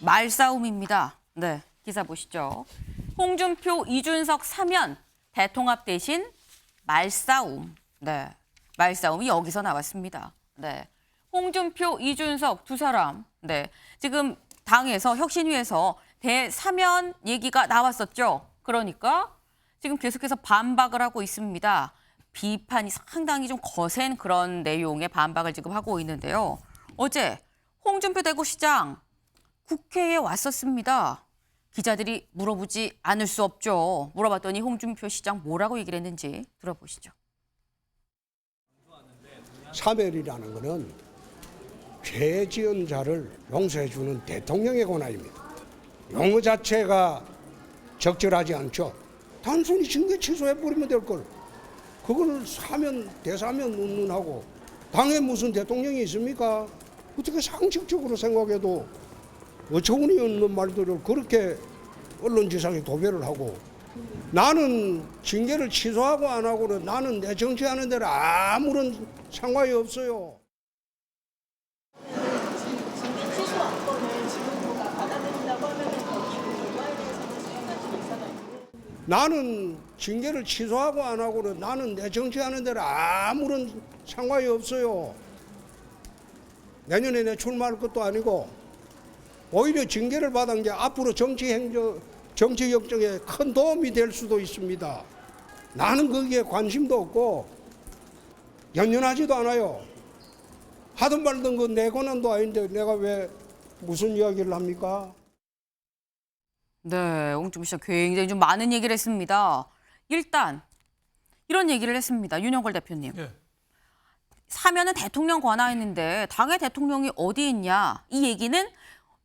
말싸움입니다. 네, 기사 보시죠. 홍준표, 이준석 사면 대통합 대신 말싸움. 네, 말싸움이 여기서 나왔습니다. 네, 홍준표, 이준석 두 사람. 네, 지금 당에서 혁신위에서 대사면 얘기가 나왔었죠. 그러니까 지금 계속해서 반박을 하고 있습니다. 비판이 상당히 좀 거센 그런 내용의 반박을 지금 하고 있는데요. 어제 홍준표 대구시장 국회에 왔었습니다. 기자들이 물어보지 않을 수 없죠. 물어봤더니 홍준표 시장 뭐라고 얘기를 했는지 들어보시죠. 사면이라는 것은 죄 지은 자를 용서해 주는 대통령의 권한입니다. 용어 자체가 적절하지 않죠. 단순히 징계 취소해 버리면 될 걸. 그걸 사면 대사면 운운하고 당에 무슨 대통령이 있습니까? 어떻게 상식적으로 생각해도 어처구니 없는 말들을 그렇게 언론지상에 도배를 하고 나는 징계를 취소하고 안 하고는 나는 내 정치하는 데는 아무런 상관이 없어요. 징계 취소 안건을 지금 누가 받아들인다고 하면은 결과에 대해서는 수행하지 있잖아요. 나는 징계를 취소하고 안 하고는 나는 내 정치하는 데는 아무런 상관이 없어요. 내년에 내 출마할 것도 아니고 오히려 징계를 받은 게 앞으로 정치 역정에 큰 도움이 될 수도 있습니다. 나는 거기에 관심도 없고 연연하지도 않아요. 하든 말든 그 내 권한도 아닌데 내가 왜 무슨 이야기를 합니까? 네, 홍준표 씨가 굉장히 좀 많은 얘기를 했습니다. 일단 이런 얘기를 했습니다. 윤영걸 대표님. 예. 사면은 대통령 권한인데 당의 대통령이 어디 있냐. 이 얘기는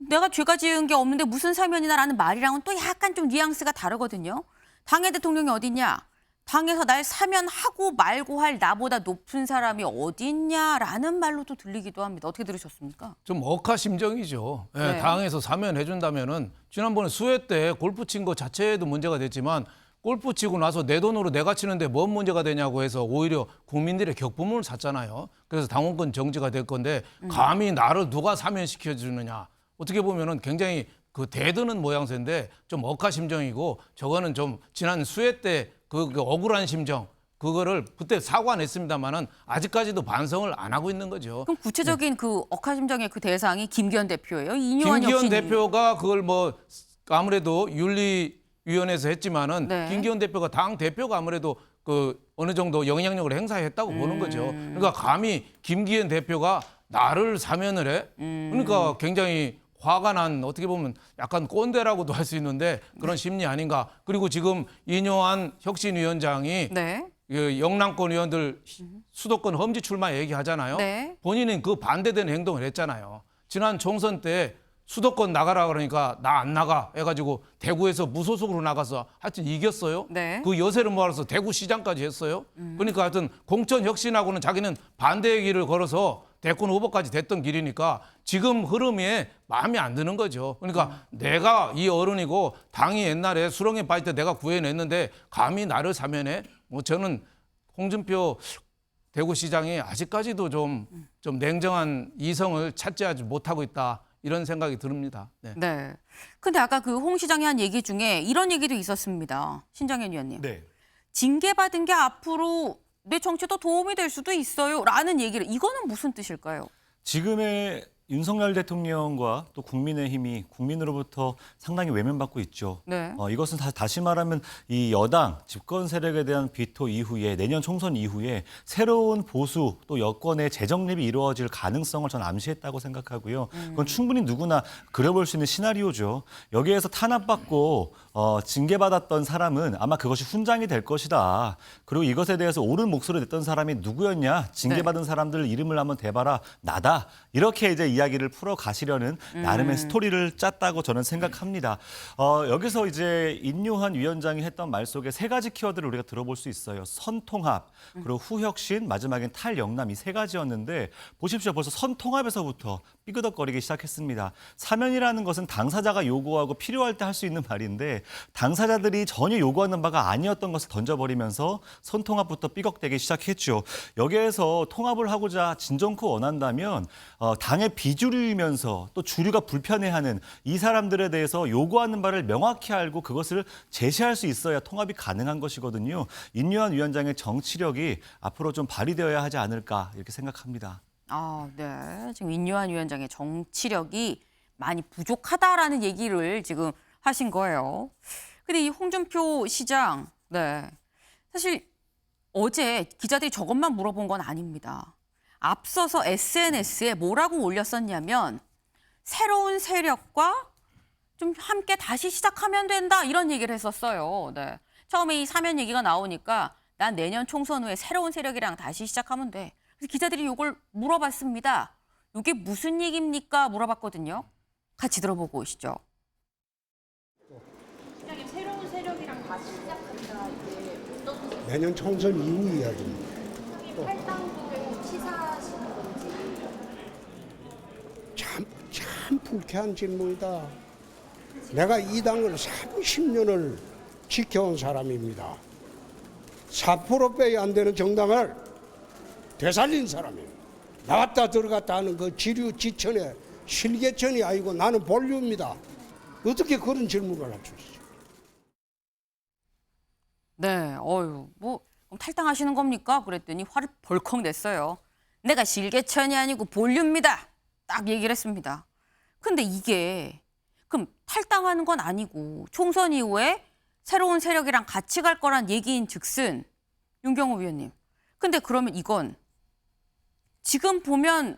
내가 죄가 지은 게 없는데 무슨 사면이나라는 말이랑은 또 약간 좀 뉘앙스가 다르거든요. 당의 대통령이 어디 있냐. 당에서 날 사면하고 말고 할 나보다 높은 사람이 어디 있냐라는 말로도 들리기도 합니다. 어떻게 들으셨습니까? 좀 억하심정이죠. 예, 네. 당에서 사면해준다면은 지난번에 수해 때 골프 친 거 자체에도 문제가 됐지만 골프 치고 나서 내 돈으로 내가 치는데 뭔 문제가 되냐고 해서 오히려 국민들의 격분을 샀잖아요. 그래서 당원권 정지가 될 건데 감히 나를 누가 사면시켜주느냐. 어떻게 보면은 굉장히 그 대드는 모양새인데 좀 억하심정이고 저거는 좀 지난 수해 때 그 억울한 심정 그거를 그때 사과 냈습니다만은 아직까지도 반성을 안 하고 있는 거죠. 그럼 구체적인 그 억하심정의 그 대상이 김기현 대표예요? 이뇨한 김기현 혁신 대표가 그걸 뭐 아무래도 윤리위원회에서 했지만은 네. 김기현 대표가 당 대표가 아무래도 그 어느 정도 영향력을 행사했다고 보는 거죠. 그러니까 감히 김기현 대표가 나를 사면을 해? 그러니까 굉장히 화가 난 어떻게 보면 약간 꼰대라고도 할 수 있는데 그런 심리 아닌가. 그리고 지금 이뇨한 혁신위원장이 네. 그 영남권 의원들 수도권 험지 출마 얘기하잖아요. 네. 본인은 그 반대되는 행동을 했잖아요. 지난 총선 때 수도권 나가라 그러니까 나 안 나가 해가지고 대구에서 무소속으로 나가서 하여튼 이겼어요. 네. 그 여세를 모아서 대구시장까지 했어요. 그러니까 하여튼 공천 혁신하고는 자기는 반대의 길을 걸어서 대권 후보까지 됐던 길이니까 지금 흐름에 마음에 안 드는 거죠. 그러니까 내가 이 어른이고 당이 옛날에 수렁에 빠질 때 내가 구해냈는데 감히 나를 사면해? 뭐 저는 홍준표 대구시장이 아직까지도 좀 냉정한 이성을 찾지 못하고 있다. 이런 생각이 듭니다. 네. 네. 근데 아까 그 홍 시장이 한 얘기 중에 이런 얘기도 있었습니다. 신장현 위원님. 네. 징계받은 게 앞으로 내 정치도 도움이 될 수도 있어요. 라는 얘기를. 이거는 무슨 뜻일까요? 지금의 윤석열 대통령과 또 국민의힘이 국민으로부터 상당히 외면받고 있죠. 네. 이것은 다시 말하면 이 여당 집권 세력에 대한 비토 이후에 내년 총선 이후에 새로운 보수 또 여권의 재정립이 이루어질 가능성을 전 암시했다고 생각하고요. 그건 충분히 누구나 그려볼 수 있는 시나리오죠. 여기에서 탄압받고 징계받았던 사람은 아마 그것이 훈장이 될 것이다. 그리고 이것에 대해서 옳은 목소리를 냈던 사람이 누구였냐? 징계받은 사람들 이름을 한번 대봐라. 나다. 이렇게 이제 이야기를 풀어 가시려는 나름의 스토리를 짰다고 저는 생각합니다. 여기서 이제 인요한 위원장이 했던 말 속에 세 가지 키워드를 우리가 들어볼 수 있어요. 선통합, 그리고 후혁신, 마지막엔 탈영남 이 세 가지였는데 보십시오. 벌써 선통합에서부터 삐그덕거리기 시작했습니다. 사면이라는 것은 당사자가 요구하고 필요할 때 할 수 있는 말인데 당사자들이 전혀 요구하는 바가 아니었던 것을 던져버리면서 선통합부터 삐걱대기 시작했죠. 여기에서 통합을 하고자 진정코 원한다면 당의 비주류이면서 또 주류가 불편해하는 이 사람들에 대해서 요구하는 바를 명확히 알고 그것을 제시할 수 있어야 통합이 가능한 것이거든요. 인요한 위원장의 정치력이 앞으로 좀 발휘되어야 하지 않을까 이렇게 생각합니다. 아, 네. 지금 인요한 위원장의 정치력이 많이 부족하다라는 얘기를 지금 하신 거예요. 근데 이 홍준표 시장, 네. 사실 어제 기자들이 저것만 물어본 건 아닙니다. 앞서서 SNS에 뭐라고 올렸었냐면 새로운 세력과 좀 함께 다시 시작하면 된다 이런 얘기를 했었어요. 네. 처음에 이 사면 얘기가 나오니까 난 내년 총선 후에 새로운 세력이랑 다시 시작하면 돼. 그래서 기자들이 이걸 물어봤습니다. 이게 무슨 얘기입니까? 물어봤거든요. 같이 들어보고 오시죠. 시장님 새로운 세력이랑 다시 시작한다 이게 어떤 내년 총선 이후 이야기입니다. 탈당도 치사하시는 건지 참 불쾌한 질문이다. 내가 이 당을 30년을 지켜온 사람입니다. 4%빼야 안 되는 정당을 되살린 사람이에요. 나왔다 들어갔다 하는 그 지류 지천의 실개천이 아니고 나는 본류입니다. 어떻게 그런 질문을 할 수 있어요? 네, 뭐 그럼 탈당하시는 겁니까? 그랬더니 화를 벌컥 냈어요. 내가 실개천이 아니고 본류입니다. 딱 얘기를 했습니다. 근데 이게 그럼 탈당하는 건 아니고 총선 이후에 새로운 세력이랑 같이 갈 거란 얘기인 즉슨 윤경호 위원님. 근데 그러면 이건 지금 보면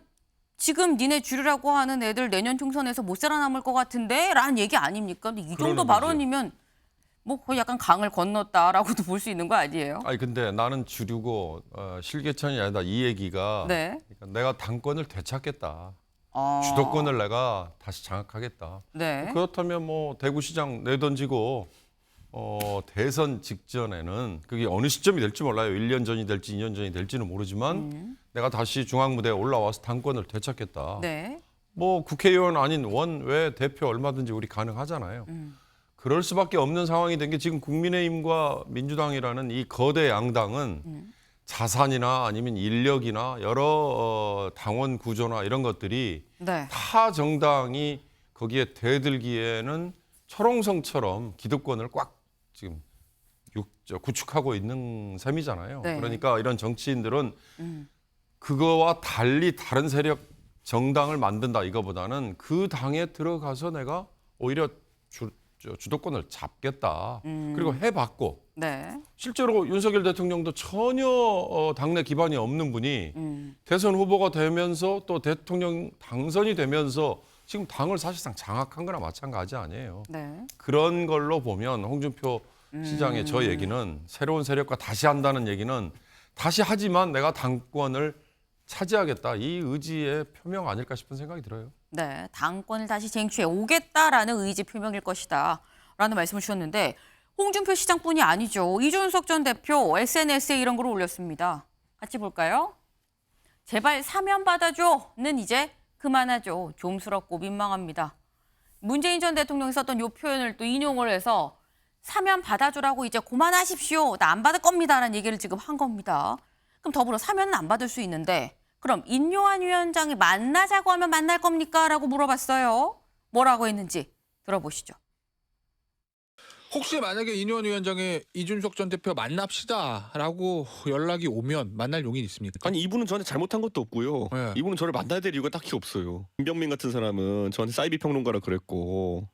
지금 니네 주류라고 하는 애들 내년 총선에서 못 살아남을 것 같은데? 라는 얘기 아닙니까? 근데 이 정도 그러는 발언이면 뭐 거의 약간 강을 건넜다라고도 볼 수 있는 거 아니에요? 아니 근데 나는 주류고 실개천이 아니다 이 얘기가 네. 그러니까 내가 당권을 되찾겠다. 아, 주도권을 내가 다시 장악하겠다. 네. 그렇다면 뭐 대구시장 내던지고 대선 직전에는 그게 어느 시점이 될지 몰라요. 1년 전이 될지 2년 전이 될지는 모르지만 내가 다시 중앙무대에 올라와서 당권을 되찾겠다. 네. 뭐 국회의원 아닌 원외 대표 얼마든지 우리 가능하잖아요. 그럴 수밖에 없는 상황이 된 게 지금 국민의힘과 민주당이라는 이 거대 양당은 자산이나 아니면 인력이나 여러 당원 구조나 이런 것들이 네. 타 정당이 거기에 대들기에는 철옹성처럼 기득권을 꽉 지금 구축하고 있는 셈이잖아요. 네. 그러니까 이런 정치인들은 그거와 달리 다른 세력 정당을 만든다 이거보다는 그 당에 들어가서 내가 오히려 주도권을 잡겠다. 그리고 해봤고 네. 실제로 윤석열 대통령도 전혀 당내 기반이 없는 분이 대선 후보가 되면서 또 대통령 당선이 되면서 지금 당을 사실상 장악한 거나 마찬가지 아니에요. 네. 그런 걸로 보면 홍준표 시장의 저 얘기는 새로운 세력과 다시 한다는 얘기는 다시 하지만 내가 당권을 차지하겠다 이 의지의 표명 아닐까 싶은 생각이 들어요. 네. 당권을 다시 쟁취해 오겠다라는 의지 표명일 것이다. 라는 말씀을 주셨는데 홍준표 시장뿐이 아니죠. 이준석 전 대표 SNS에 이런 글을 올렸습니다. 같이 볼까요? 제발 사면 받아줘는 이제 그만하죠. 좀스럽고 민망합니다. 문재인 전 대통령이 썼던 이 표현을 또 인용을 해서 사면 받아주라고 이제 그만하십시오. 나 안 받을 겁니다라는 얘기를 지금 한 겁니다. 그럼 더불어 사면은 안 받을 수 있는데 그럼 인요한 위원장이 만나자고 하면 만날 겁니까? 라고 물어봤어요. 뭐라고 했는지 들어보시죠. 혹시 만약에 인요한 위원장의 이준석 전 대표 만납시다라고 연락이 오면 만날 용인 있습니까? 아니 이분은 저한테 잘못한 것도 없고요. 네. 이분은 저를 만나야 될 이유가 딱히 없어요. 김병민 같은 사람은 저한테 사이비 평론가라 그랬고,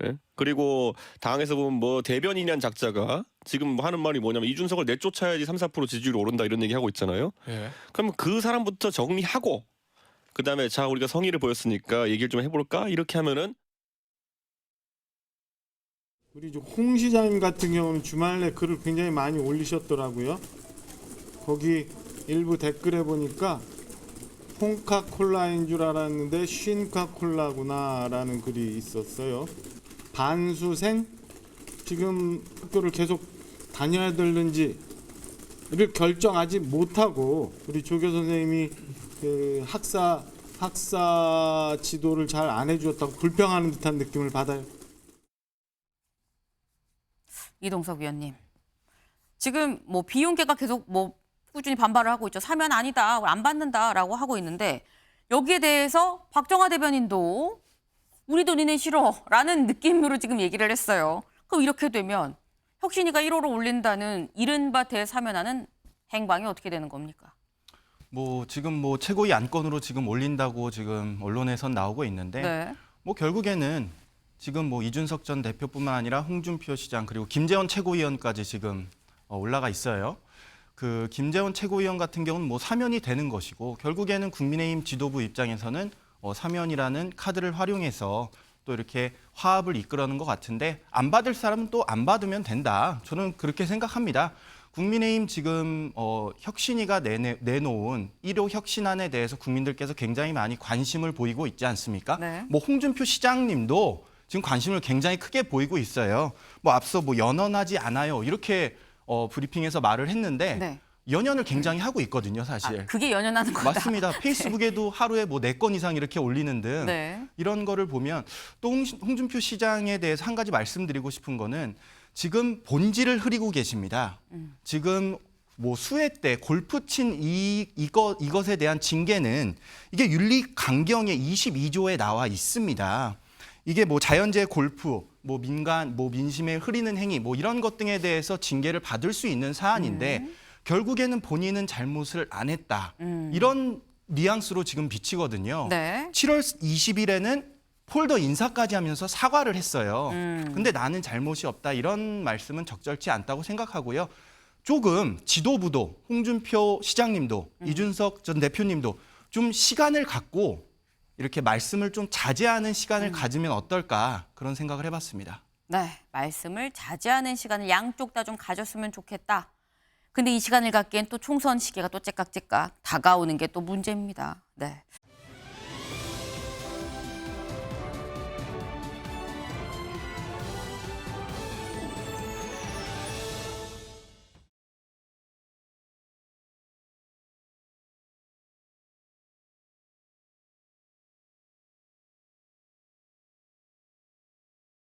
예? 그리고 당에서 보면 뭐 대변인이란 작자가 지금 뭐 하는 말이 뭐냐면 이준석을 내쫓아야지 3-4% 지지율이 오른다 이런 얘기 하고 있잖아요. 예. 그럼 그 사람부터 정리하고 그다음에 자 우리가 성의를 보였으니까 얘기를 좀 해볼까 이렇게 하면은. 우리 홍 시장님 같은 경우는 주말에 글을 굉장히 많이 올리셨더라고요. 거기 일부 댓글에 보니까 콩카콜라인 줄 알았는데 쉰카콜라구나라는 글이 있었어요. 반수생 지금 학교를 계속 다녀야 되는지를 결정하지 못하고 우리 조교 선생님이 그 학사 지도를 잘 안 해주었다고 불평하는 듯한 느낌을 받아요. 이동석 위원님. 지금 뭐 비용계가 계속 뭐 꾸준히 반발을 하고 있죠. 사면 아니다, 안 받는다라고 하고 있는데 여기에 대해서 박정화 대변인도 우리도 니네 싫어라는 느낌으로 지금 얘기를 했어요. 그럼 이렇게 되면 혁신위가 1호로 올린다는 이른바 대사면하는 행방이 어떻게 되는 겁니까? 뭐 지금 뭐 최고위 안건으로 지금 올린다고 지금 언론에선 나오고 있는데 네. 뭐 결국에는 지금 뭐 이준석 전 대표뿐만 아니라 홍준표 시장 그리고 김재원 최고위원까지 지금 올라가 있어요. 그 김재원 최고위원 같은 경우는 뭐 사면이 되는 것이고 결국에는 국민의힘 지도부 입장에서는 사면이라는 카드를 활용해서 또 이렇게 화합을 이끌어는 것 같은데 안 받을 사람은 또 안 받으면 된다. 저는 그렇게 생각합니다. 국민의힘 지금 혁신위가 내놓은 1호 혁신안에 대해서 국민들께서 굉장히 많이 관심을 보이고 있지 않습니까? 네. 뭐 홍준표 시장님도 지금 관심을 굉장히 크게 보이고 있어요. 뭐 앞서 뭐 연연하지 않아요 이렇게 브리핑에서 말을 했는데 네. 연연을 굉장히 하고 있거든요, 사실. 그게 연연하는 거다. 맞습니다. 페이스북에도 하루에 뭐 4건 이상 이렇게 올리는 등 네. 이런 거를 보면 또 홍준표 시장에 대해서 한 가지 말씀드리고 싶은 거는 지금 본질을 흐리고 계십니다. 지금 뭐 수해 때 골프 친 이것에 대한 징계는 이게 윤리 강경의 22조에 나와 있습니다. 이게 뭐 자연재해 골프, 뭐 민심에 흐리는 행위, 뭐 이런 것 등에 대해서 징계를 받을 수 있는 사안인데 결국에는 본인은 잘못을 안 했다. 이런 뉘앙스로 지금 비치거든요. 네. 7월 20일에는 폴더 인사까지 하면서 사과를 했어요. 근데 나는 잘못이 없다. 이런 말씀은 적절치 않다고 생각하고요. 조금 지도부도 홍준표 시장님도 이준석 전 대표님도 좀 시간을 갖고 이렇게 말씀을 좀 자제하는 시간을 가지면 어떨까 그런 생각을 해봤습니다. 네, 말씀을 자제하는 시간을 양쪽 다 좀 가졌으면 좋겠다. 근데 이 시간을 갖기엔 또 총선 시기가 또 째깍째깍 다가오는 게 또 문제입니다. 네.